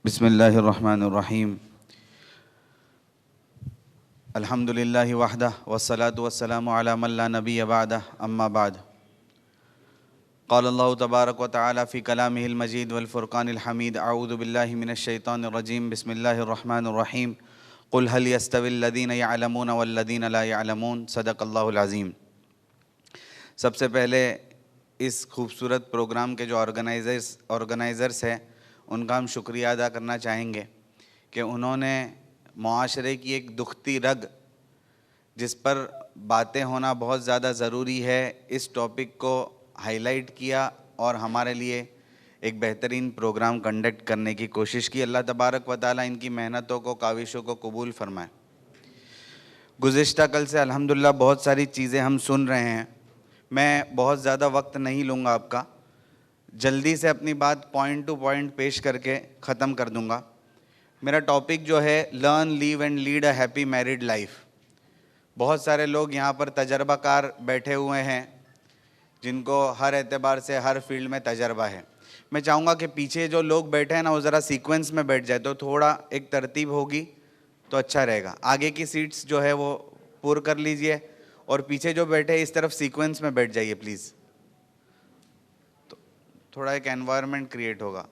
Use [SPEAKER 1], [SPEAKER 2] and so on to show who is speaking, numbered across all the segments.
[SPEAKER 1] बिस्मिल्लाहिर्रहमानिर्रहीम अल्हम्दुलिल्लाहि वहदह वस्सलातु वस्सलामु अला मन ला नबिय्य बअदह अम्मा बाद क़ाल अल्लाहु तबारक व तआला फ़ी कलामिहिल मजीद वल फ़ुरक़ानिल हमीद अऊज़ु बिल्लाहि मिनश शैतानिर रजीम बिस्मिल्लाहिर्रहमानिर्रहीम क़ुल हल यस्तविल लज़ीना यअलमून वल लज़ीना ला यअलमून सदक़ल्लाहुल अज़ीम। सबसे पहले इस खूबसूरत प्रोग्राम के जो ऑर्गेनाइज़र्स हैं उनका हम शुक्रिया अदा करना चाहेंगे कि उन्होंने मुआशरे की एक दुखती रग जिस पर बातें होना बहुत ज़्यादा ज़रूरी है, इस टॉपिक को हाईलाइट किया और हमारे लिए एक बेहतरीन प्रोग्राम कंडक्ट करने की कोशिश की। अल्लाह तबारक व ताला इनकी मेहनतों को, काविशों को कबूल फरमाए। गुज़िश्ता कल से अल्हम्दुलिल्लाह बहुत सारी चीज़ें हम सुन रहे हैं। मैं बहुत ज़्यादा वक्त नहीं लूँगा आपका, जल्दी से अपनी बात पॉइंट टू पॉइंट पेश करके ख़त्म कर दूँगा। मेरा टॉपिक जो है learn leave and lead a happy married life. बहुत सारे लोग यहाँ पर तजर्बाकार बैठे हुए हैं जिनको हर एतबार से हर फील्ड में तजर्बा है। मैं चाहूँगा कि पीछे जो लोग बैठे हैं ना वो ज़रा सीक्वेंस में बैठ जाए तो थोड़ा एक तरतीब होगी तो अच्छा रहेगा। आगे की सीट्स जो है वो पूर कर लीजिए और पीछे जो बैठे इस तरफ सीक्वेंस में बैठ जाइए प्लीज़, तो थोड़ा एक एनवायरनमेंट क्रिएट होगा।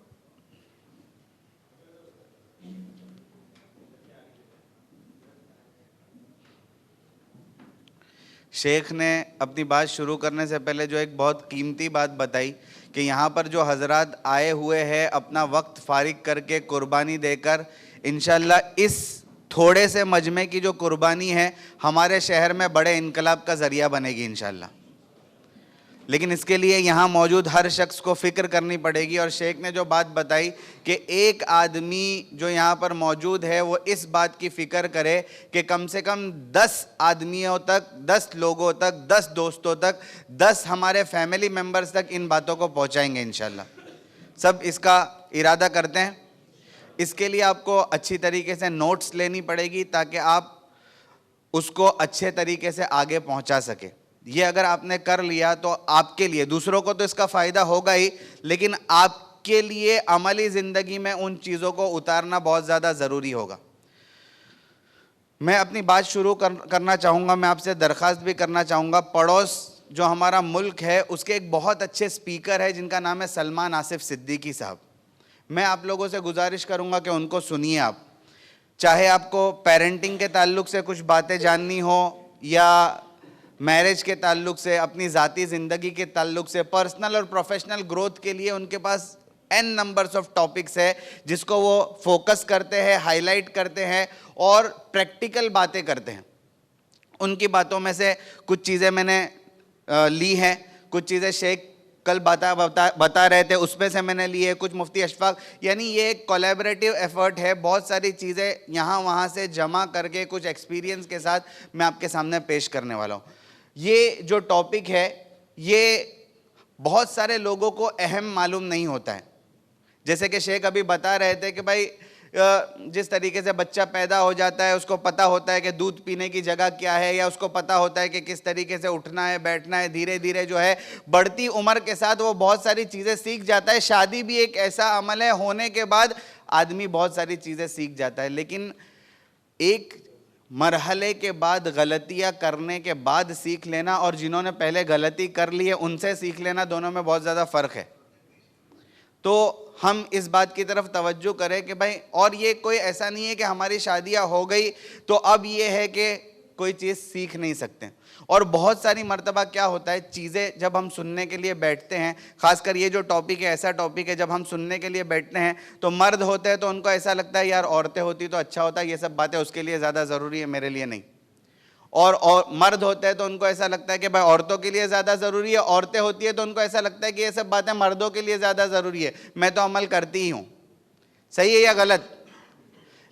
[SPEAKER 1] शेख ने अपनी बात शुरू करने से पहले जो एक बहुत कीमती बात बताई कि यहाँ पर जो हजरात आए हुए हैं अपना वक्त फारिग करके कुर्बानी देकर, इंशाल्लाह इस थोड़े से मजमे की जो कुर्बानी है हमारे शहर में बड़े इनकलाब का ज़रिया बनेगी इंशाल्लाह। लेकिन इसके लिए यहाँ मौजूद हर शख्स को फ़िक्र करनी पड़ेगी। और शेख ने जो बात बताई कि एक आदमी जो यहाँ पर मौजूद है वो इस बात की फ़िक्र करे कि कम से कम 10 आदमियों तक, 10 लोगों तक, 10 दोस्तों तक, 10 हमारे फैमिली मेम्बर्स तक इन बातों को पहुँचाएंगे इंशाल्लाह। सब इसका इरादा करते हैं। इसके लिए आपको अच्छी तरीके से नोट्स लेनी पड़ेगी ताकि आप उसको अच्छे तरीके से आगे पहुँचा सके। ये अगर आपने कर लिया तो आपके लिए, दूसरों को तो इसका फ़ायदा होगा ही, लेकिन आपके लिए अमली ज़िंदगी में उन चीज़ों को उतारना बहुत ज़्यादा ज़रूरी होगा। मैं अपनी बात शुरू करना चाहूँगा। मैं आपसे दरख्वास्त भी करना चाहूँगा, पड़ोस जो हमारा मुल्क है उसके एक बहुत अच्छे स्पीकर है जिनका नाम है सलमान आसिफ सिद्दीकी साहब। मैं आप लोगों से गुजारिश करूँगा कि उनको सुनिए आप। चाहे आपको पेरेंटिंग के ताल्लुक़ से कुछ बातें जाननी हो या मैरिज के ताल्लुक़ से, अपनी ज़ाती ज़िंदगी के ताल्लुक़ से, पर्सनल और प्रोफेशनल ग्रोथ के लिए उनके पास n नंबर्स ऑफ टॉपिक्स है जिसको वो फोकस करते हैं, हाईलाइट करते हैं और प्रैक्टिकल बातें करते हैं। उनकी बातों में से कुछ चीज़ें मैंने ली हैं, कुछ चीज़ें शेख कल बता रहे थे उसमें से मैंने ली है, कुछ मुफ्ती अशफाक, यानी ये एक कोलैबोरेटिव एफर्ट है। बहुत सारी चीज़ें यहाँ वहाँ से जमा करके कुछ एक्सपीरियंस के साथ मैं आपके सामने पेश करने वाला हूँ। ये जो टॉपिक है ये बहुत सारे लोगों को अहम मालूम नहीं होता है। जैसे कि शेख अभी बता रहे थे कि भाई जिस तरीके से बच्चा पैदा हो जाता है उसको पता होता है कि दूध पीने की जगह क्या है, या उसको पता होता है कि किस तरीके से उठना है, बैठना है। धीरे धीरे जो है बढ़ती उम्र के साथ वो बहुत सारी चीज़ें सीख जाता है। शादी भी एक ऐसा अमल है, होने के बाद आदमी बहुत सारी चीज़ें सीख जाता है, लेकिन एक मरहले के बाद गलतियां करने के बाद सीख लेना और जिन्होंने पहले गलती कर ली है उनसे सीख लेना, दोनों में बहुत ज़्यादा फ़र्क है। तो हम इस बात की तरफ तवज्जो करें कि भाई, और ये कोई ऐसा नहीं है कि हमारी शादियां हो गई तो अब ये है कि कोई चीज़ सीख नहीं सकते। और बहुत सारी मर्तबा क्या होता है, चीज़ें जब हम सुनने के लिए बैठते हैं, ख़ासकर ये जो टॉपिक है ऐसा टॉपिक है जब हम सुनने के लिए बैठते हैं तो मर्द होते हैं तो उनको ऐसा लगता है यार औरतें होती तो अच्छा होता, ये सब बातें उसके लिए ज़्यादा ज़रूरी है, मेरे लिए नहीं। और मर्द होते हैं तो उनको ऐसा लगता है कि भाई औरतों के लिए ज़्यादा ज़रूरी है, औरतें होती है तो उनको ऐसा लगता है कि ये सब बातें मर्दों के लिए ज़्यादा ज़रूरी है, मैं तो अमल करती ही हूँ। सही है या गलत?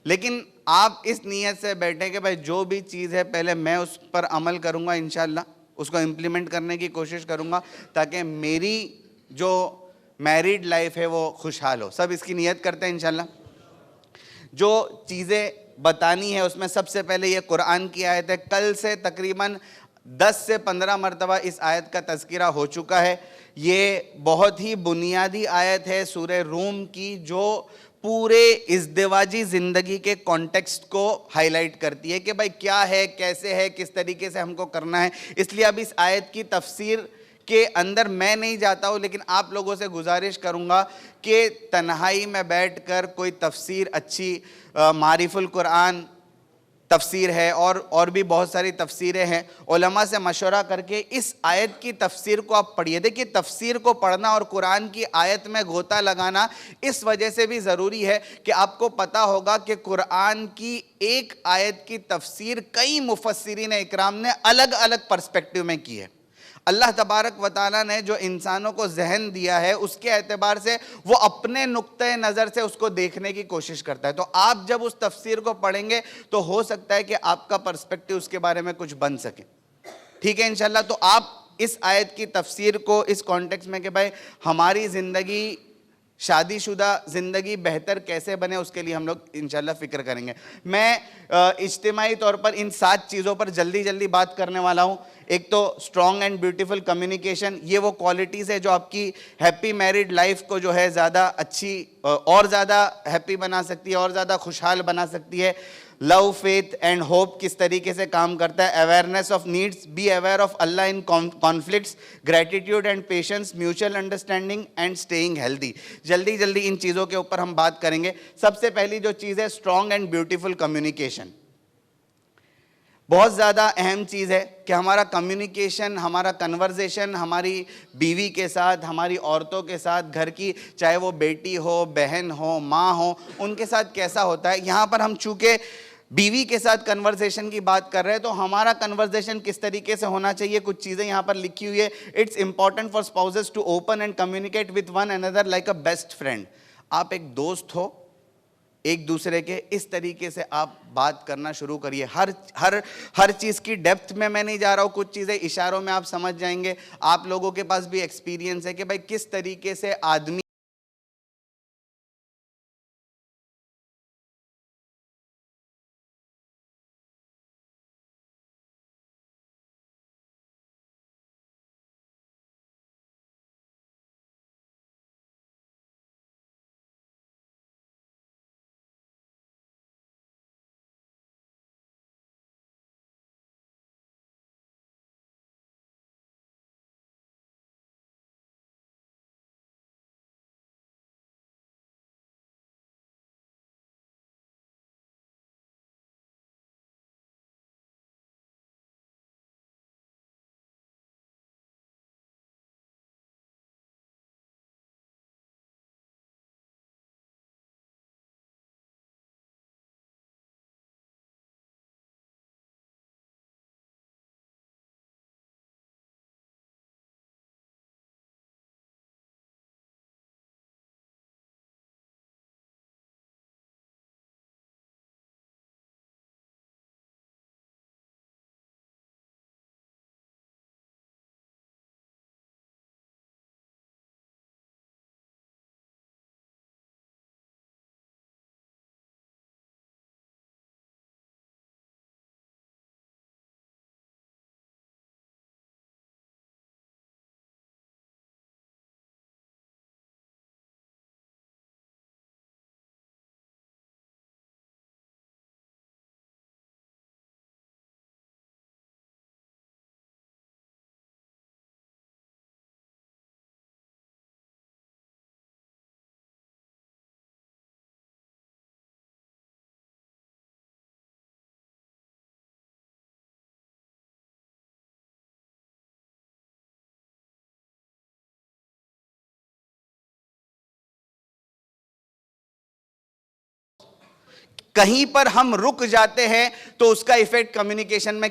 [SPEAKER 1] लेकिन आप इस नीयत से बैठे कि भाई जो भी चीज़ है पहले मैं उस पर अमल करूँगा, इंशाल्लाह उसको इम्प्लीमेंट करने की कोशिश करूँगा ताकि मेरी जो मैरिड लाइफ है वो खुशहाल हो। सब इसकी नीयत करते हैं इंशाल्लाह। जो चीज़ें बतानी है उसमें सबसे पहले ये कुरान की आयत है। कल से तकरीबन 10 से 15 मरतबा इस आयत का तज़किरा हो चुका है। ये बहुत ही बुनियादी आयत है सूरह रूम की, जो पूरे इज़्दिवाजी जिंदगी के कॉन्टेक्स्ट को हाईलाइट करती है कि भाई क्या है, कैसे है, किस तरीके से हमको करना है। इसलिए अब इस आयत की तफसीर के अंदर मैं नहीं जाता हूँ, लेकिन आप लोगों से गुजारिश करूँगा कि तन्हाई में बैठकर कोई तफसीर अच्छी, मारिफुल कुरान तफसीर है और भी बहुत सारी तफसीरें हैं, उलमा से मशवरा करके इस आयत की तफसीर को आप पढ़िए। देखिए, तफसीर को पढ़ना और कुरान की आयत में गोता लगाना इस वजह से भी ज़रूरी है कि आपको पता होगा कि कुरान की एक आयत की तफसीर कई मुफस्सिरीन इकराम ने अलग अलग पर्सपेक्टिव में की है। अल्लाह तबारक व तआला ने जो इंसानों को जहन दिया है उसके एतबार से वो अपने नुक्ते नज़र से उसको देखने की कोशिश करता है। तो आप जब उस तफसीर को पढ़ेंगे तो हो सकता है कि आपका पर्सपेक्टिव उसके बारे में कुछ बन सके। ठीक है इंशाल्लाह। तो आप इस आयत की तफसीर को इस कॉन्टेक्स्ट में कि भाई हमारी ज़िंदगी, शादीशुदा ज़िंदगी बेहतर कैसे बने, उसके लिए हम लोग इंशाल्लाह फ़िक्र करेंगे। मैं इज्तिमाई तौर पर इन 7 चीज़ों पर जल्दी जल्दी बात करने वाला हूँ। एक तो स्ट्रॉन्ग एंड ब्यूटीफुल कम्युनिकेशन, ये वो क्वालिटीज़ है जो आपकी हैप्पी मैरिड लाइफ को जो है ज़्यादा अच्छी और ज़्यादा हैप्पी बना सकती है, और ज़्यादा खुशहाल बना सकती है। लव, फेथ एंड होप किस तरीके से काम करता है। Awareness of needs, be aware of Allah in conflicts, gratitude and patience, mutual understanding and staying healthy. जल्दी जल्दी इन चीज़ों के ऊपर हम बात करेंगे। सबसे पहली जो चीज़ है, स्ट्रॉन्ग एंड ब्यूटीफुल कम्युनिकेशन। बहुत ज़्यादा अहम चीज़ है कि हमारा कम्युनिकेशन, हमारा कन्वर्जेशन हमारी बीवी के साथ, हमारी औरतों के साथ, घर की चाहे वो बेटी हो, बहन हो, माँ हो, उनके साथ कैसा होता है। यहाँ पर हम चूँकि बीवी के साथ कन्वर्जेशन की बात कर रहे हैं तो हमारा कन्वर्जेशन किस तरीके से होना चाहिए, कुछ चीज़ें यहाँ पर लिखी हुई है। It's important for spouses to open and communicate with one another like a best friend. आप एक दोस्त हो, एक दूसरे के, इस तरीके से आप बात करना शुरू करिए। हर हर हर चीज़ की डेप्थ में मैं नहीं जा रहा हूँ, कुछ चीज़ें इशारों में आप समझ जाएंगे। आप लोगों के पास भी एक्सपीरियंस है कि भाई किस तरीके से आदमी कहीं पर हम रुक जाते हैं तो उसका इफेक्ट कम्युनिकेशन में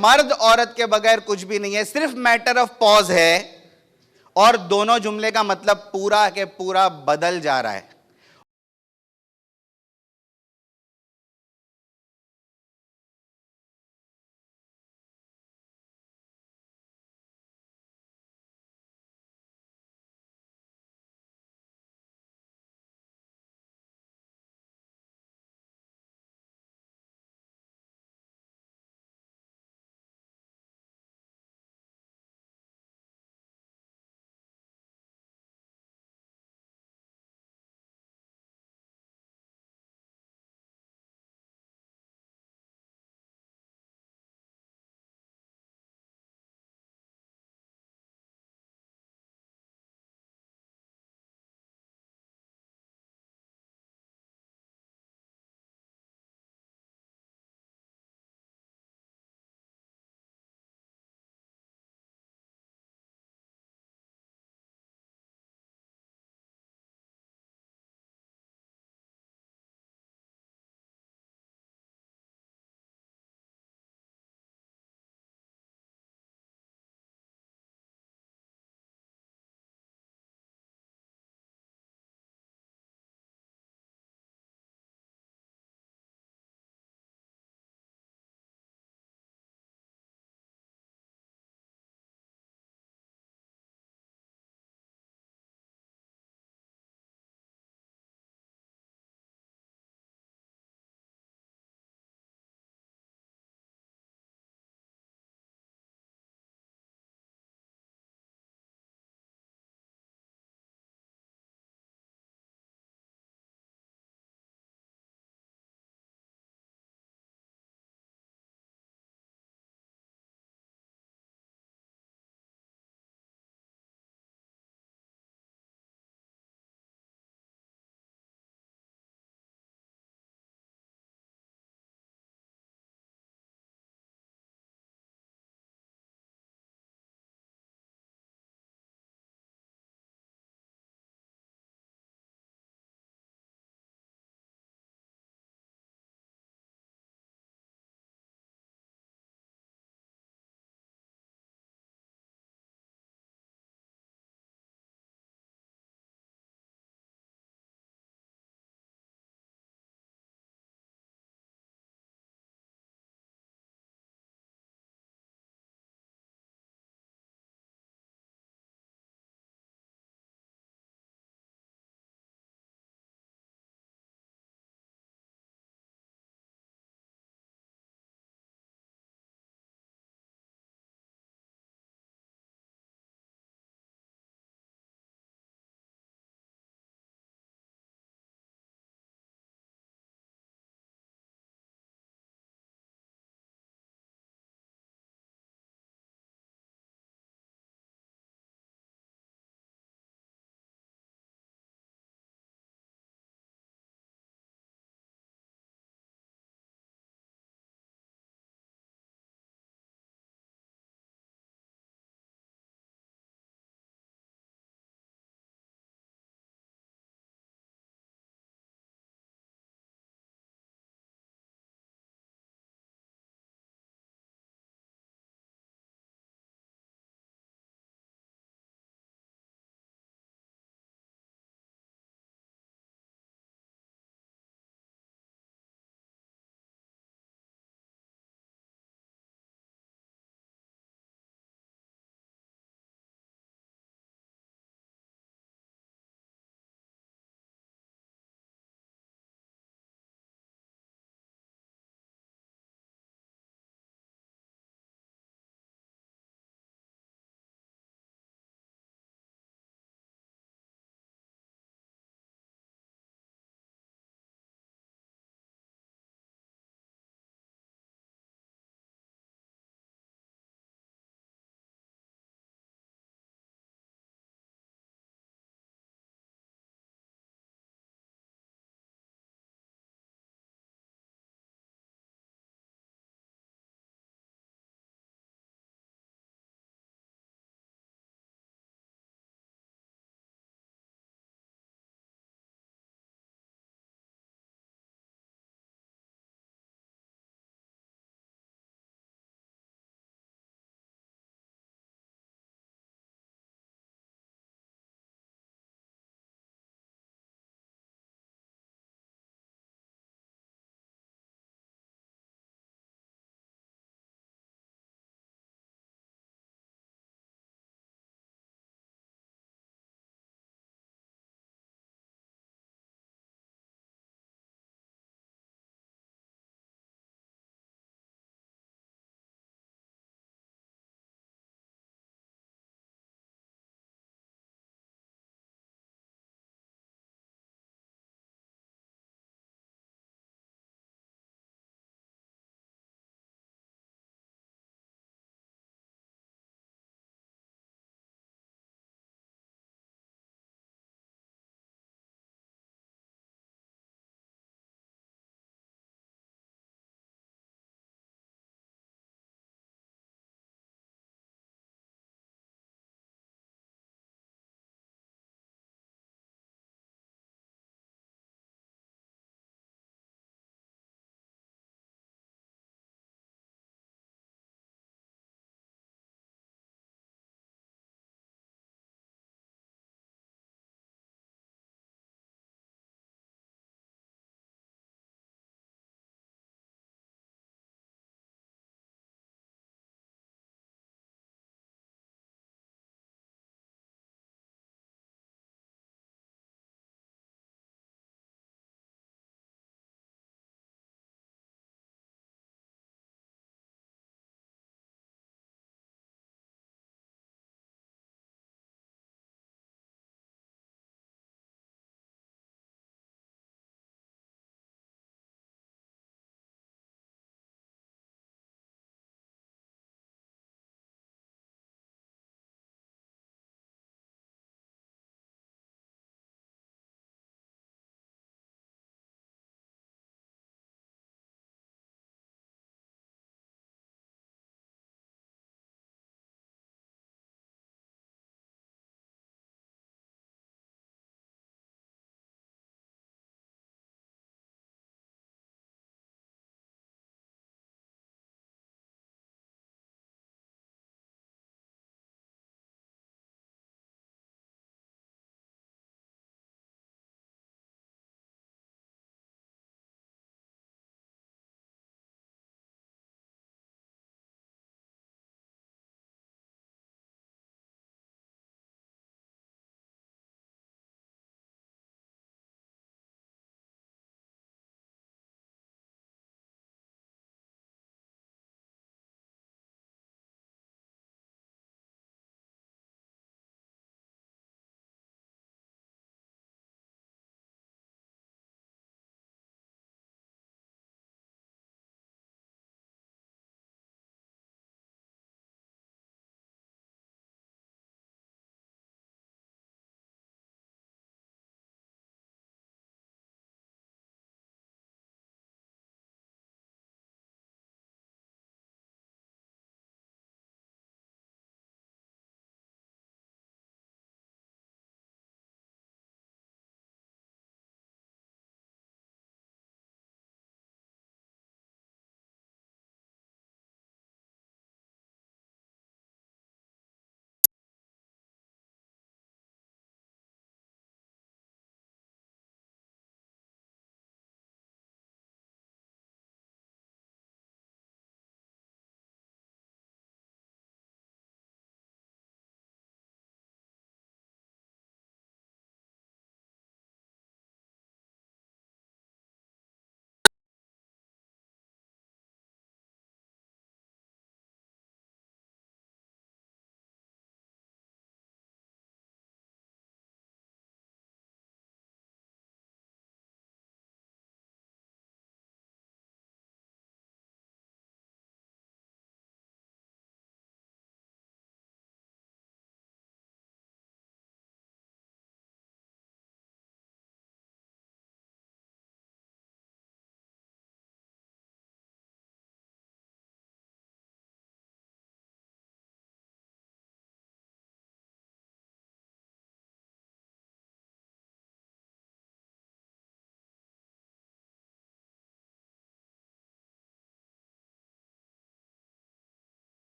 [SPEAKER 1] मर्द औरत के बगैर कुछ भी नहीं है, सिर्फ मैटर ऑफ पॉज है, और दोनों जुमले का मतलब पूरा के पूरा बदल जा रहा है।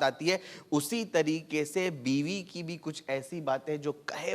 [SPEAKER 1] आती है, उसी तरीके से बीवी की भी कुछ ऐसी बातें जो कहे